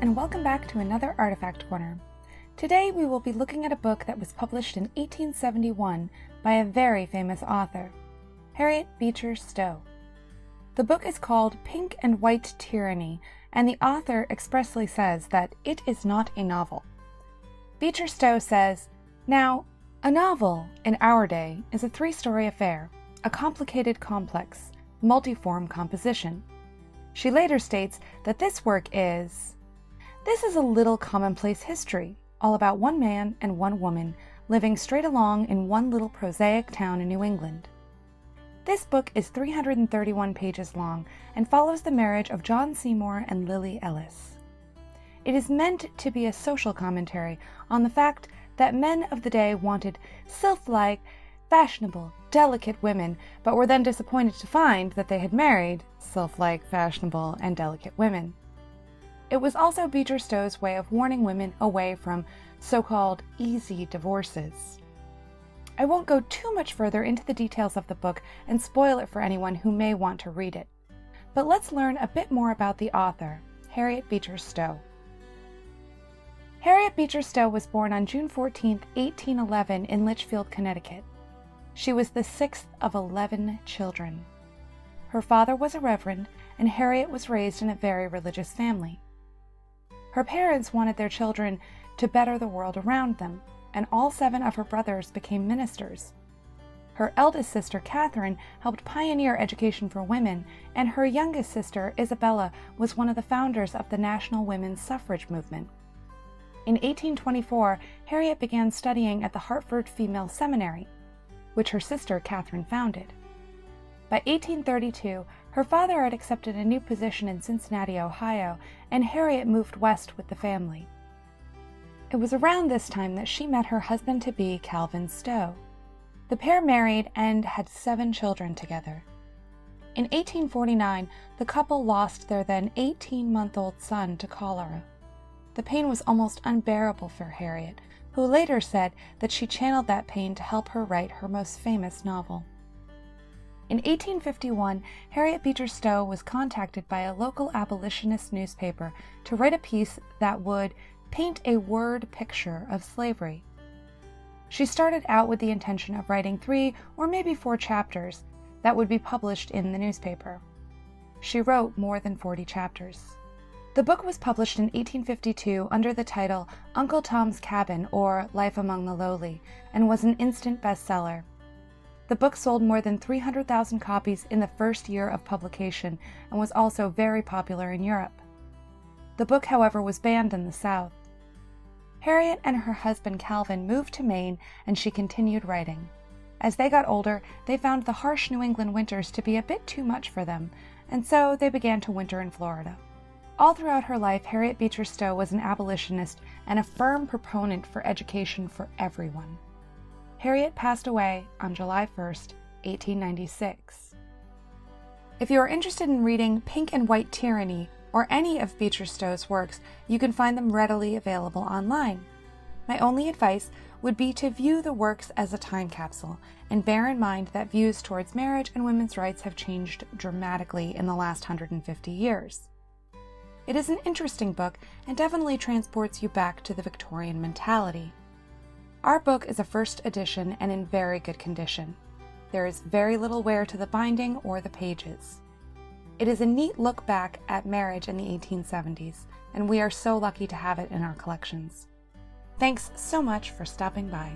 and welcome back to another Artifact Corner. Today we will be looking at a book that was published in 1871 by a very famous author, Harriet Beecher Stowe. The book is called Pink and White Tyranny, and the author expressly says that it is not a novel. Beecher Stowe says, "Now, a novel in our day is a three-story affair, a complicated complex, multiform composition." She later states that this work is a little commonplace history, all about one man and one woman living straight along in one little prosaic town in New England. This book is 331 pages long and follows the marriage of John Seymour and Lillie Ellis. It is meant to be a social commentary on the fact that men of the day wanted sylph-like, fashionable, delicate women, but were then disappointed to find that they had married sylph-like, fashionable, and delicate women. It was also Beecher Stowe's way of warning women away from so-called easy divorces. I won't go too much further into the details of the book and spoil it for anyone who may want to read it. But let's learn a bit more about the author, Harriet Beecher Stowe. Harriet Beecher Stowe was born on June 14, 1811 in Litchfield, Connecticut. She was the sixth of 11 children. Her father was a reverend, and Harriet was raised in a very religious family. Her parents wanted their children to better the world around them, and all 7 of her brothers became ministers. Her eldest sister, Catherine, helped pioneer education for women, and her youngest sister, Isabella, was one of the founders of the National Women's Suffrage Movement. In 1824, Harriet began studying at the Hartford Female Seminary, which her sister, Catherine, founded. By 1832, her father had accepted a new position in Cincinnati, Ohio, and Harriet moved west with the family. It was around this time that she met her husband-to-be, Calvin Stowe. The pair married and had 7 children together. In 1849, the couple lost their then 18-month-old son to cholera. The pain was almost unbearable for Harriet, who later said that she channeled that pain to help her write her most famous novel. In 1851, Harriet Beecher Stowe was contacted by a local abolitionist newspaper to write a piece that would paint a word picture of slavery. She started out with the intention of writing 3 or maybe 4 chapters that would be published in the newspaper. She wrote more than 40 chapters. The book was published in 1852 under the title Uncle Tom's Cabin, or Life Among the Lowly, and was an instant bestseller. The book sold more than 300,000 copies in the first year of publication and was also very popular in Europe. The book, however, was banned in the South. Harriet and her husband Calvin moved to Maine, and she continued writing. As they got older, they found the harsh New England winters to be a bit too much for them, and so they began to winter in Florida. All throughout her life, Harriet Beecher Stowe was an abolitionist and a firm proponent for education for everyone. Harriet passed away on July 1st, 1896. If you are interested in reading Pink and White Tyranny or any of Beecher Stowe's works, you can find them readily available online. My only advice would be to view the works as a time capsule, and bear in mind that views towards marriage and women's rights have changed dramatically in the last 150 years. It is an interesting book and definitely transports you back to the Victorian mentality. Our book is a first edition and in very good condition. There is very little wear to the binding or the pages. It is a neat look back at marriage in the 1870s, and we are so lucky to have it in our collections. Thanks so much for stopping by.